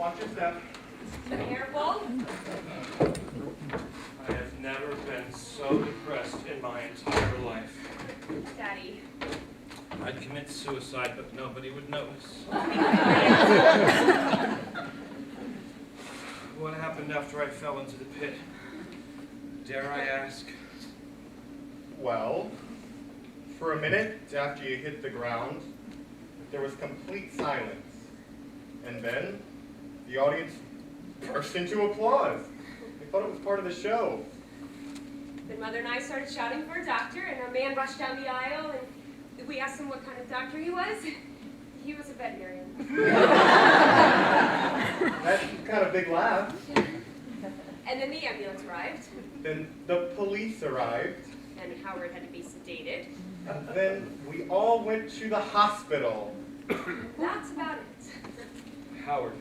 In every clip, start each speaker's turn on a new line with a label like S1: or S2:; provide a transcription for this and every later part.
S1: Watch your step.
S2: Careful.
S3: I have never been so depressed in my entire life.
S2: Daddy.
S3: I'd commit suicide, but nobody would notice. What happened after I fell into the pit? Dare I ask?
S1: Well, for a minute after you hit the ground, there was complete silence. And then the audience burst into applause. They thought it was part of the show.
S2: Then Mother and I started shouting for a doctor, and our man rushed down the aisle, and we asked him what kind of doctor he was. He was a veterinarian.
S1: That's kind of big laugh.
S2: And then the ambulance arrived,
S1: Then the police arrived.
S2: and Howard had to be sedated.
S1: And then we all went to the hospital.
S2: That's about it.
S3: Howard.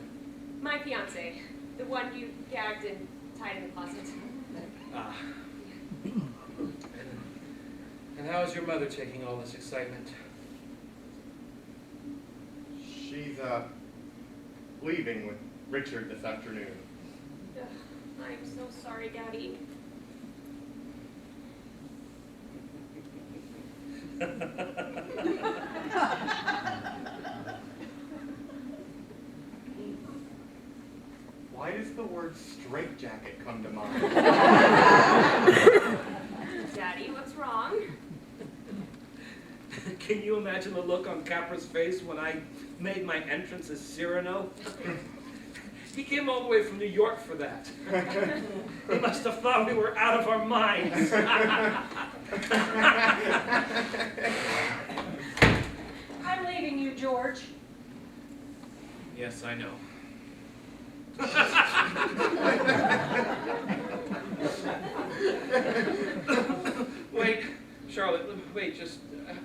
S2: My fiance, the one you gagged and tied in the closet.
S3: Ah. And how is your mother taking all this excitement?
S1: She's, leaving with Richard this afternoon.
S2: Ugh, I'm so sorry, Daddy.
S1: Why does the word straitjacket come to mind?
S2: Daddy, what's wrong?
S3: Can you imagine the look on Capra's face when I made my entrance as Cyrano? He came all the way from New York for that. He must have thought we were out of our minds.
S4: I'm leaving you, George.
S3: Yes, I know. Wait, Charlotte, wait, just,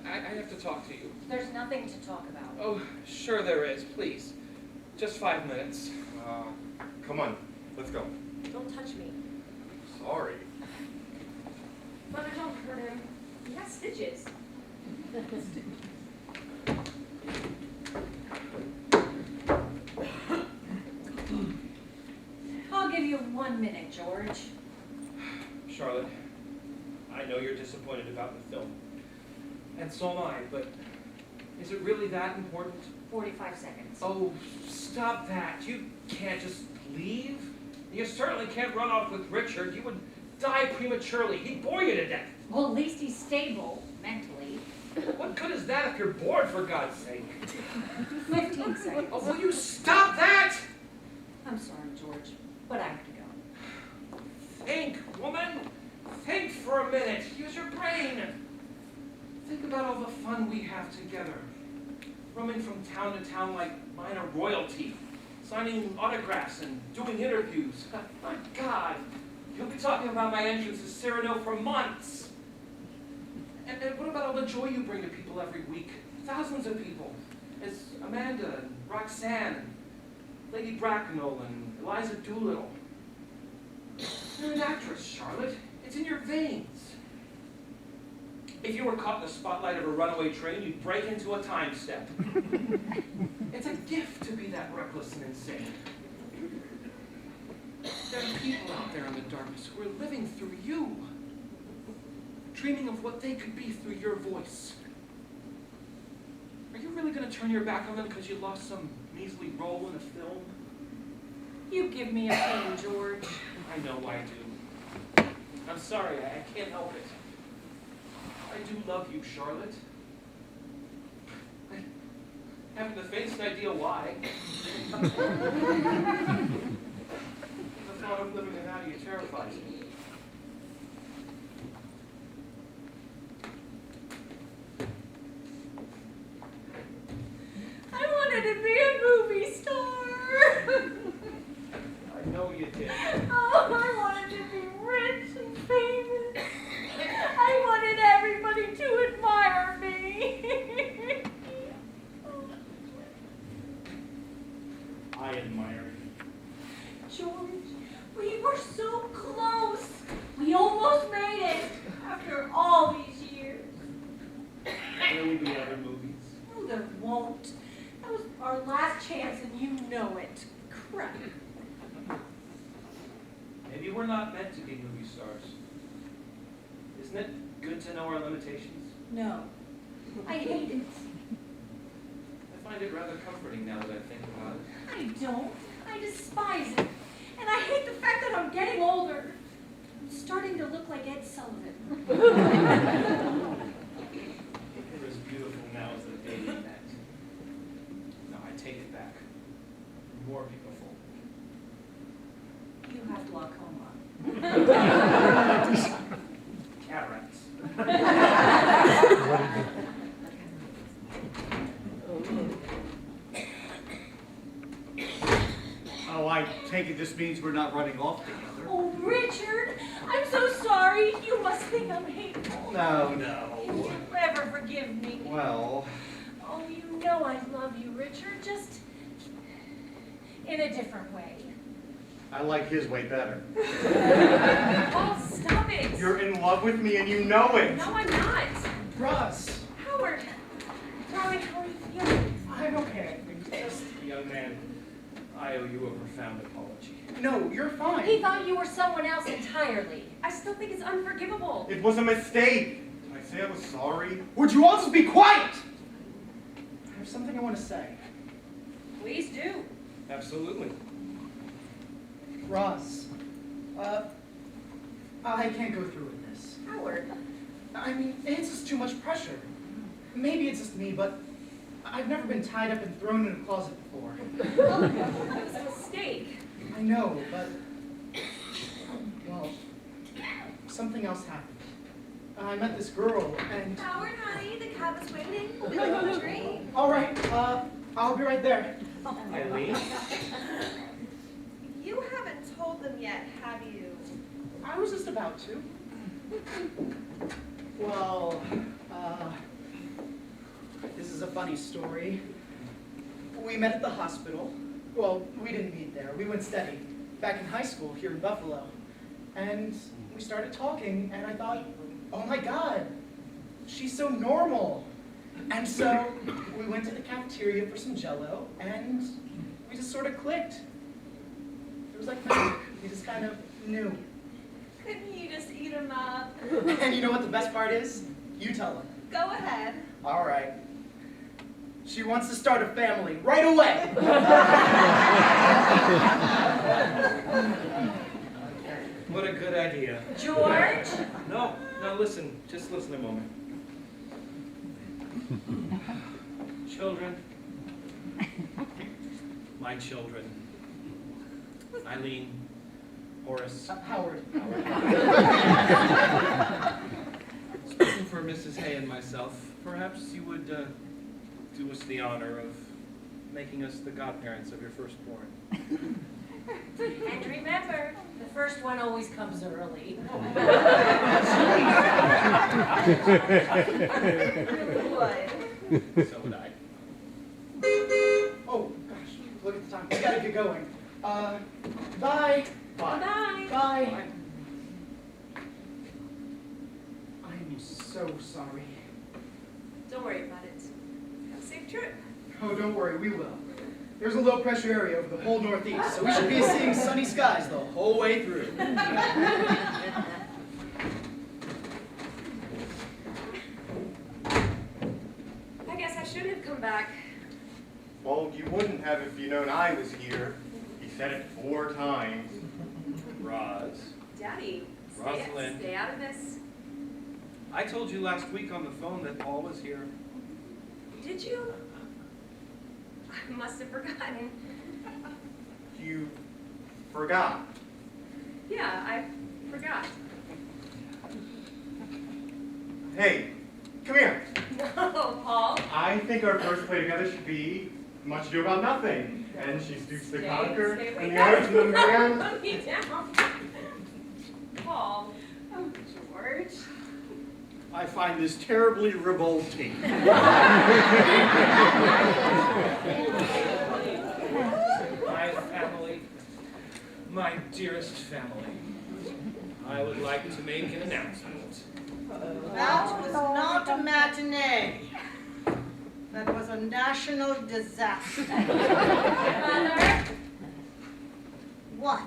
S3: I have to talk to you.
S4: There's nothing to talk about.
S3: Oh, sure there is, please. Just 5 minutes.
S1: Come on, let's go.
S2: Don't touch me.
S1: Sorry.
S2: Mother, don't hurt him. He has stitches.
S4: I'll give you 1 minute, George.
S3: Charlotte, I know you're disappointed about the film. And so am I, but is it really that important?
S4: 45 seconds.
S3: Oh, stop that. You can't just leave. You certainly can't run off with Richard. You would die prematurely. He'd bore you to death.
S4: Well, at least he's stable, mentally.
S3: What good is that if you're bored, for God's sake?
S4: 15 seconds.
S3: Oh, will you stop that?
S4: I'm sorry, George, but I have to go.
S3: Think, woman. Think for a minute. Use your brain. Think about all the fun we have together. Roaming from town to town like minor royalty. Signing autographs and doing interviews. My God. You'll be talking about my entrance as Cyrano for months. And what about all the joy you bring to people every week? Thousands of people. As Amanda and Roxanne and Lady Bracknell and Eliza Doolittle. You're an actress, Charlotte. It's in your veins. If you were caught in the spotlight of a runaway train, you'd break into a time step. It's a gift to be that reckless and insane. There are people out there in the darkness who are living through you, dreaming of what they could be through your voice. Are you really going to turn your back on them because you lost some measly role in a film?
S4: You give me a pain, George.
S3: I know I do. I'm sorry, I can't help it. I do love you, Charlotte. I haven't the faintest idea why. The thought of living without you terrifies me.
S2: I wanted to be a movie star.
S3: I know you did.
S2: Oh, I wanted to be rich and famous. I wanted everybody to admire me.
S1: I admire you.
S2: George, we were so close. We almost made it after all these years.
S3: There will be other movies.
S2: No, there won't. That was our last chance, and you know it.
S4: Right.
S3: Maybe we're not meant to be movie stars. Isn't it good to know our limitations?
S4: No. I hate it.
S3: I find it rather comforting now that I think about it.
S4: I don't. I despise it. And I hate the fact that I'm getting older. I'm starting to look like Ed Sullivan.
S3: You're as beautiful now as the day you met. No, I take it back. More beautiful.
S4: You have glaucoma.
S3: Cataracts.
S5: Oh, I take it this means we're not running off together.
S4: Oh, Richard, I'm so sorry. You must think I'm hateful.
S5: No,
S4: Can
S5: no.
S4: you ever forgive me?
S5: Well,
S4: Oh, you know I love you, Richard, just in a different way.
S1: I like his way better.
S2: Paul, stop it.
S1: You're in love with me and you know it.
S2: No, I'm not.
S6: Russ,
S2: Howard. Darling, how are you feeling?
S6: I'm okay. Just,
S3: Young man, I owe you a profound apology.
S6: no, you're fine.
S4: He thought you were someone else entirely.
S2: I still think it's unforgivable.
S1: It was a mistake. Did I say I was sorry?
S6: Would you all just be quiet? I have something I want to say.
S2: Please do.
S3: Absolutely.
S6: Russ, I can't go through with this.
S2: Howard.
S6: I mean, it's just too much pressure. Maybe it's just me, but I've never been tied up and thrown in a closet before.
S2: It was a mistake.
S6: I know, but, well, something else happened. I met this girl, and,
S7: Howard, honey, the cab is waiting. We'll be like a tree.
S6: all right, I'll be right there.
S3: Eileen?
S7: You haven't told them yet, have you?
S6: I was just about to. Well, this is a funny story. We met at the hospital. Well, we didn't meet there. We went steady. Back in high school here in Buffalo. And we started talking, and I thought, oh my God, she's so normal. And so we went to the cafeteria for some Jell-O, and we just sort of clicked. It was like magic. We just kind of knew.
S7: Couldn't you just eat them up?
S6: And you know what the best part is? You tell them.
S7: Go ahead.
S6: All right. She wants to start a family right away.
S3: What a good idea.
S4: George?
S3: No, listen. Just listen a moment. Children. My children. Eileen. Horace.
S6: Howard.
S3: Speaking for Mrs. Hay and myself, perhaps you would do us the honor of making us the godparents of your firstborn.
S4: And remember, the first one always comes early.
S7: Would.
S3: So would I.
S6: Oh, gosh, look at the time. We gotta get going. Bye.
S2: Bye-bye.
S6: Bye. I'm so sorry.
S2: Don't worry about it. Have a safe trip.
S6: Oh, don't worry, we will. There's a low pressure area over the whole Northeast, so we should be seeing sunny skies the whole way through.
S2: I guess I shouldn't have come back.
S1: Well, you wouldn't have if you'd known I was here. He said it 4 times.
S3: Roz,
S2: Daddy,
S3: Rosalind.
S2: stay out of this.
S3: I told you last week on the phone that Paul was here.
S2: Did you? I must have forgotten.
S1: You forgot.
S2: Yeah, I forgot.
S1: Hey, come here.
S2: No, Paul.
S1: I think our first play together should be Much Ado About Nothing. And she stoops to conquer,
S2: Stay
S1: and
S2: away.
S1: the arms of the man.
S2: Put me down. Paul. Oh, George.
S5: I find this terribly revolting.
S3: My family, my dearest family, I would like to make an announcement.
S8: That was not a matinee. That was a national disaster.
S2: Mother.
S8: What?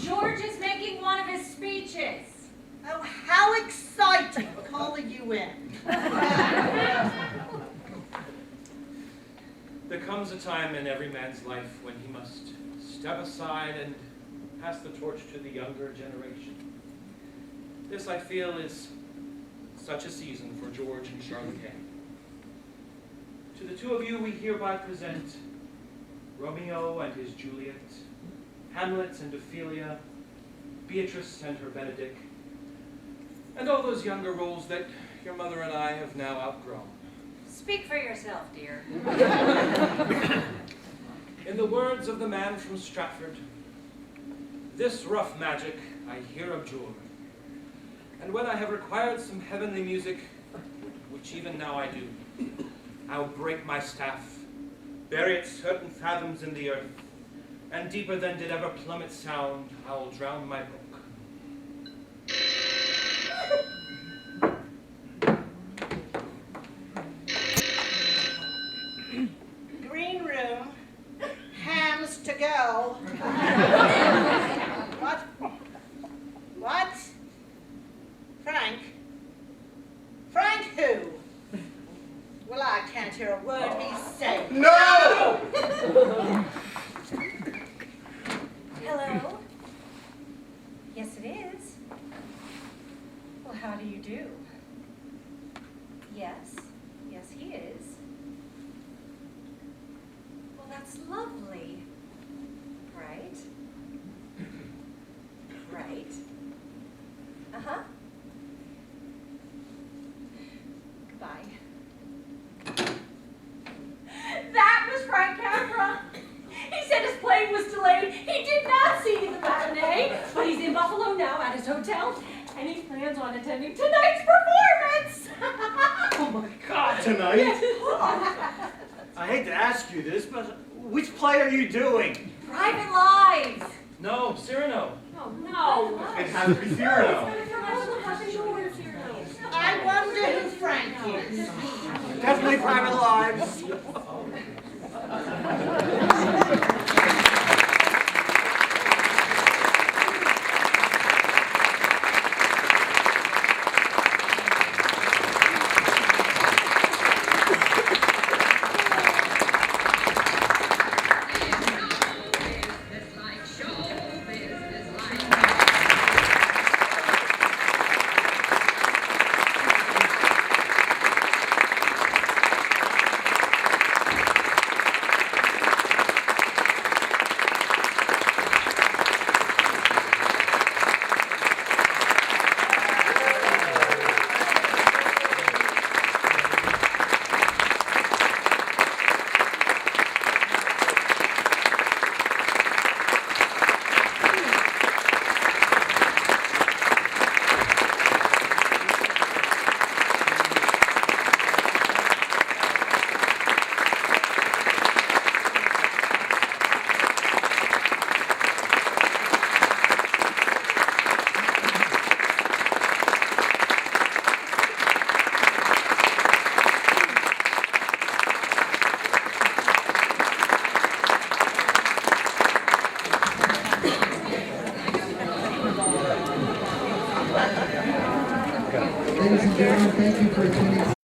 S4: George is making one of his speeches.
S8: Oh, how exciting calling you in.
S3: There comes a time in every man's life when he must step aside and pass the torch to the younger generation. This, I feel, is such a season for George and Charlotte Kay. To the two of you, we hereby present Romeo and his Juliet, Hamlet and Ophelia, Beatrice and her Benedick, and all those younger roles that your mother and I have now outgrown.
S4: Speak for yourself, dear.
S3: In the words of the man from Stratford, this rough magic I here abjure, and when I have required some heavenly music, which even now I do, I'll break my staff, bury it certain fathoms in the earth, and deeper than did ever plummet sound, I'll drown my book.
S8: Green room, hams to go. What? What? Frank? Frank who? Well, I can't hear a word he's saying.
S1: No!
S4: Hello? Yes, it is. Well, how do you do? Yes, yes, he is. Well, that's lovely. Right? Right. Uh-huh. Goodbye. That was Frank Capra. He said his plane was delayed. He did not see the matinee, but he's in Buffalo now at his hotel, and he plans on attending tonight's performance.
S5: Oh my God, tonight? I hate to ask you this, but which play are you doing?
S4: Private Lives.
S3: No, Cyrano.
S4: Oh, no.
S1: It has to be Cyrano.
S8: I wonder who Frank is.
S5: Definitely Private Lives.
S9: Ladies and gentlemen, thank you for attending.